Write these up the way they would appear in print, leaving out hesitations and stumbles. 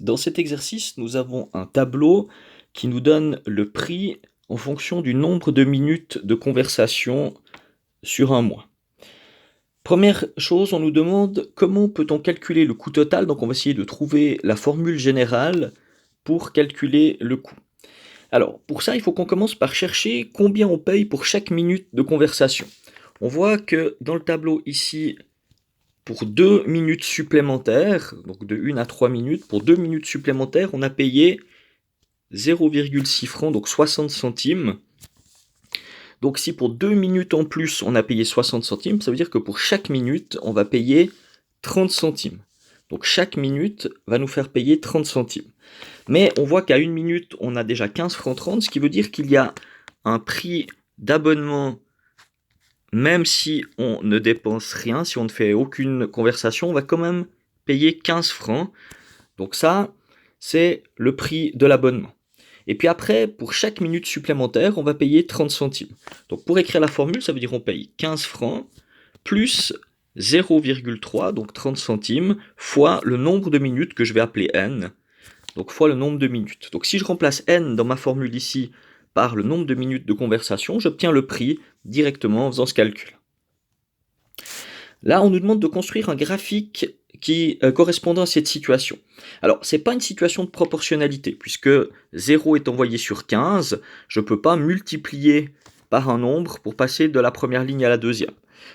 Dans cet exercice, nous avons un tableau qui nous donne le prix en fonction du nombre de minutes de conversation sur un mois. Première chose, on nous demande comment peut-on calculer le coût total. Donc on va essayer de trouver la formule générale pour calculer le coût. Alors pour ça, il faut qu'on commence par chercher combien on paye pour chaque minute de conversation. On voit que dans le tableau ici, pour 2 minutes supplémentaires, donc de 1 à 3 minutes, pour 2 minutes supplémentaires, on a payé 0,6 francs, donc 60 centimes. Donc si pour 2 minutes en plus, on a payé 60 centimes, ça veut dire que pour chaque minute, on va payer 30 centimes. Donc chaque minute va nous faire payer 30 centimes. Mais on voit qu'à 1 minute, on a déjà 15 francs 30, ce qui veut dire qu'il y a un prix d'abonnement, même si on ne dépense rien, si on ne fait aucune conversation, on va quand même payer 15 francs. Donc ça, c'est le prix de l'abonnement. Et puis après, pour chaque minute supplémentaire, on va payer 30 centimes. Donc pour écrire la formule, ça veut dire qu'on paye 15 francs plus 0,3, donc 30 centimes, fois le nombre de minutes que je vais appeler n, donc fois le nombre de minutes. Donc si je remplace n dans ma formule ici par le nombre de minutes de conversation, j'obtiens le prix directement en faisant ce calcul. Là, on nous demande de construire un graphique qui correspondant à cette situation. Alors, ce n'est pas une situation de proportionnalité, puisque 0 est envoyé sur 15, je ne peux pas multiplier par un nombre pour passer de la première ligne à la deuxième.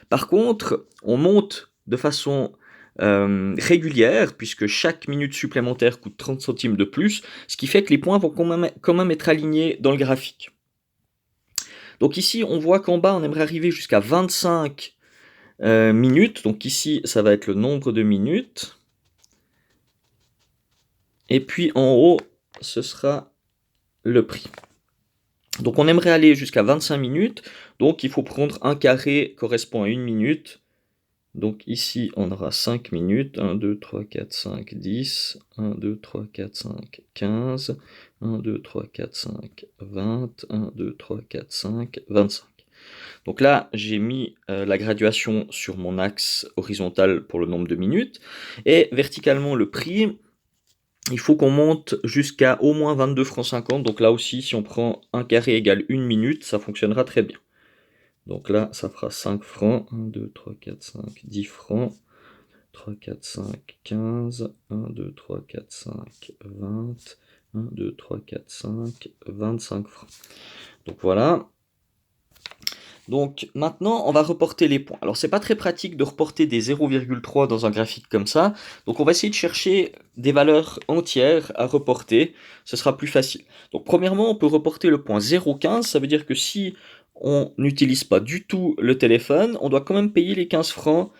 Par contre, on monte de façon régulière, puisque chaque minute supplémentaire coûte 30 centimes de plus, ce qui fait que les points vont quand même être alignés dans le graphique. Donc ici, on voit qu'en bas, on aimerait arriver jusqu'à 25 minutes, donc ici ça va être le nombre de minutes, et puis en haut ce sera le prix. Donc on aimerait aller jusqu'à 25 minutes, donc il faut prendre un carré correspond à 1 minute, donc ici on aura 5 minutes, 1, 2, 3, 4, 5, 10, 1, 2, 3, 4, 5, 15, 1, 2, 3, 4, 5, 20, 1, 2, 3, 4, 5, 25. Donc là, j'ai mis la graduation sur mon axe horizontal pour le nombre de minutes. Et verticalement, le prix, il faut qu'on monte jusqu'à au moins 22 francs 50. Donc là aussi, si on prend un carré égale 1 minute, ça fonctionnera très bien. Donc là, ça fera 5 francs. 1, 2, 3, 4, 5, 10 francs. 3, 4, 5, 15. 1, 2, 3, 4, 5, 20. 1, 2, 3, 4, 5, 25 francs. Donc voilà. Donc maintenant, on va reporter les points. Alors c'est pas très pratique de reporter des 0,3 dans un graphique comme ça. Donc on va essayer de chercher des valeurs entières à reporter. Ce sera plus facile. Donc premièrement, on peut reporter le point 0,15. Ça veut dire que si on n'utilise pas du tout le téléphone, on doit quand même payer les 15 francs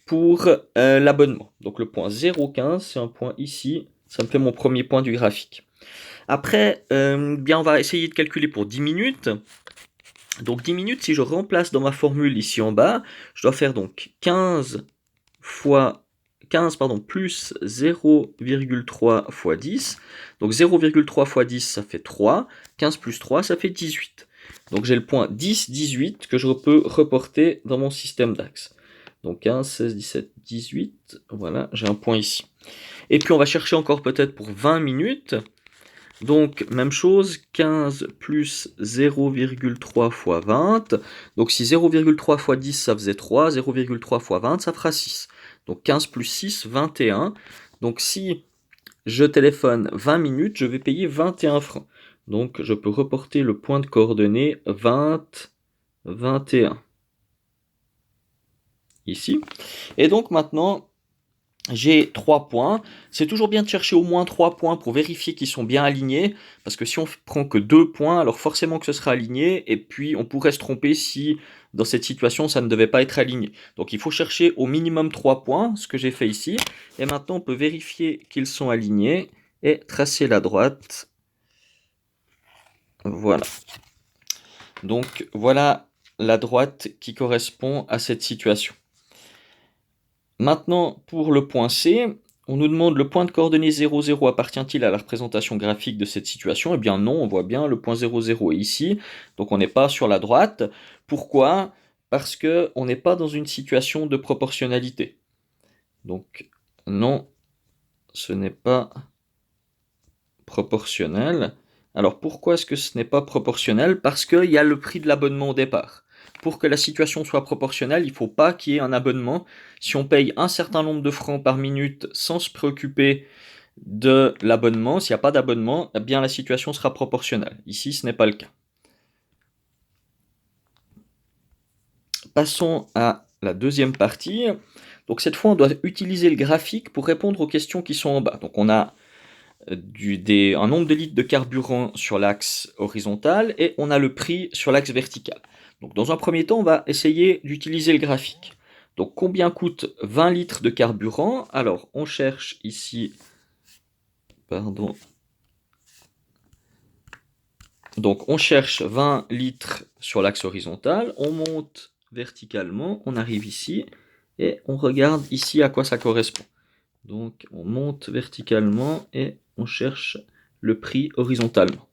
pour l'abonnement. Donc le point 0,15, c'est un point ici. Ça me fait mon premier point du graphique. Après, bien on va essayer de calculer pour 10 minutes. Donc 10 minutes, si je remplace dans ma formule ici en bas, je dois faire donc 15 plus 0,3 fois 10. Donc 0,3 fois 10, ça fait 3. 15 plus 3, ça fait 18. Donc j'ai le point 10, 18 que je peux reporter dans mon système d'axes. Donc 15, 16, 17, 18. Voilà, j'ai un point ici. Et puis on va chercher encore peut-être pour 20 minutes. Donc, même chose, 15 plus 0,3 fois 20. Donc, si 0,3 fois 10, ça faisait 3, 0,3 fois 20, ça fera 6. Donc, 15 plus 6, 21. Donc, si je téléphone 20 minutes, je vais payer 21 francs. Donc, je peux reporter le point de coordonnées 20, 21. Ici. Et donc, maintenant, j'ai 3 points. C'est toujours bien de chercher au moins 3 points pour vérifier qu'ils sont bien alignés, parce que si on prend que 2 points, alors forcément que ce sera aligné, et puis on pourrait se tromper si dans cette situation ça ne devait pas être aligné. Donc il faut chercher au minimum 3 points, ce que j'ai fait ici, et maintenant on peut vérifier qu'ils sont alignés, et tracer la droite. Voilà. Donc voilà la droite qui correspond à cette situation. Maintenant, pour le point C, on nous demande le point de coordonnée 0, 0 appartient-il à la représentation graphique de cette situation? Eh bien non, on voit bien le point 0, 0 est ici, donc on n'est pas sur la droite. Pourquoi? Parce qu'on n'est pas dans une situation de proportionnalité. Donc non, ce n'est pas proportionnel. Alors pourquoi est-ce que ce n'est pas proportionnel? Parce qu'il y a le prix de l'abonnement au départ. Pour que la situation soit proportionnelle, il ne faut pas qu'il y ait un abonnement. Si on paye un certain nombre de francs par minute sans se préoccuper de l'abonnement, s'il n'y a pas d'abonnement, eh bien la situation sera proportionnelle. Ici, ce n'est pas le cas. Passons à la deuxième partie. Donc cette fois, on doit utiliser le graphique pour répondre aux questions qui sont en bas. Donc on a un nombre de litres de carburant sur l'axe horizontal et on a le prix sur l'axe vertical. Donc dans un premier temps, on va essayer d'utiliser le graphique. Donc combien coûte 20 litres de carburant? Alors on cherche ici, pardon. Donc on cherche 20 litres sur l'axe horizontal, on monte verticalement, on arrive ici et on regarde ici à quoi ça correspond. Donc on monte verticalement et on cherche le prix horizontalement.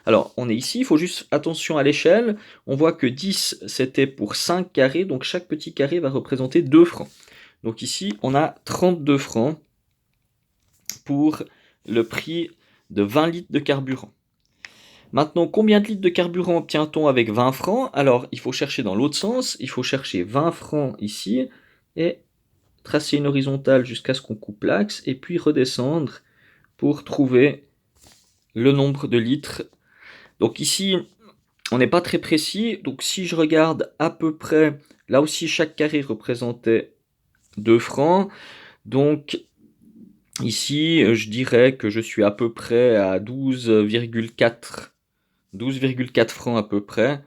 Alors on est ici, il faut juste attention à l'échelle. On voit que 10 c'était pour 5 carrés, donc chaque petit carré va représenter 2 francs. Donc ici on a 32 francs pour le prix de 20 litres de carburant. Maintenant, combien de litres de carburant obtient-on avec 20 francs? Alors il faut chercher dans l'autre sens, il faut chercher 20 francs ici et tracer une horizontale jusqu'à ce qu'on coupe l'axe et puis redescendre pour trouver le nombre de litres. Donc ici, on n'est pas très précis. Donc si je regarde à peu près, là aussi chaque carré représentait 2 francs. Donc ici, je dirais que je suis à peu près à 12,4 francs à peu près.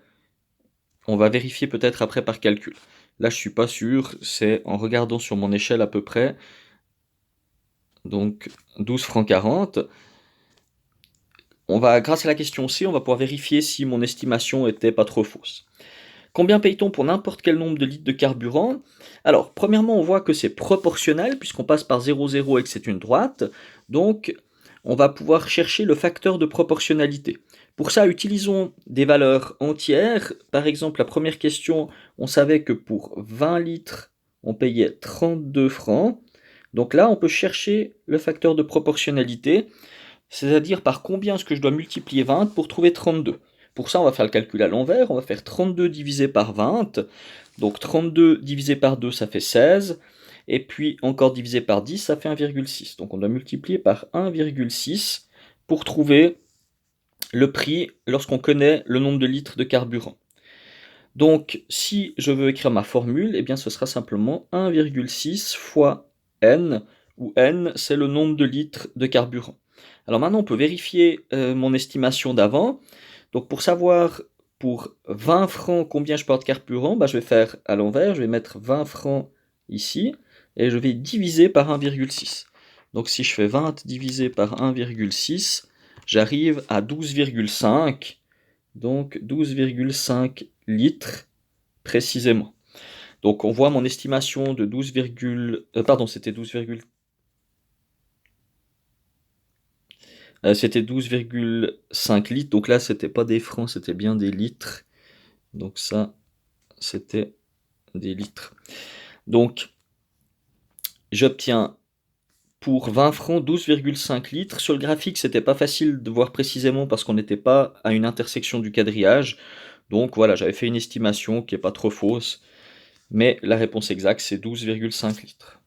On va vérifier peut-être après par calcul. Là, je suis pas sûr, c'est en regardant sur mon échelle à peu près. Donc 12 francs 40. Grâce à la question C, on va pouvoir vérifier si mon estimation était pas trop fausse. Combien paye-t-on pour n'importe quel nombre de litres de carburant? Alors, premièrement, on voit que c'est proportionnel puisqu'on passe par 0,0 et que c'est une droite. Donc, on va pouvoir chercher le facteur de proportionnalité. Pour ça, utilisons des valeurs entières. Par exemple, la première question, on savait que pour 20 litres, on payait 32 francs. Donc là, on peut chercher le facteur de proportionnalité, c'est-à-dire par combien est-ce que je dois multiplier 20 pour trouver 32. Pour ça, on va faire le calcul à l'envers, on va faire 32 divisé par 20, donc 32 divisé par 2, ça fait 16, et puis encore divisé par 10, ça fait 1,6. Donc on doit multiplier par 1,6 pour trouver le prix lorsqu'on connaît le nombre de litres de carburant. Donc si je veux écrire ma formule, eh bien ce sera simplement 1,6 fois N, où N c'est le nombre de litres de carburant. Alors maintenant on peut vérifier mon estimation d'avant. Donc pour savoir pour 20 francs combien je porte carburant, je vais faire à l'envers, je vais mettre 20 francs ici, et je vais diviser par 1,6. Donc si je fais 20 divisé par 1,6, j'arrive à 12,5, donc 12,5 litres précisément. Donc on voit mon estimation de 12, c'était 12,5 litres, donc là c'était pas des francs, c'était bien des litres, donc ça c'était des litres. Donc j'obtiens pour 20 francs 12,5 litres. Sur le graphique c'était pas facile de voir précisément parce qu'on n'était pas à une intersection du quadrillage, donc voilà, j'avais fait une estimation qui est pas trop fausse, mais la réponse exacte c'est 12,5 litres.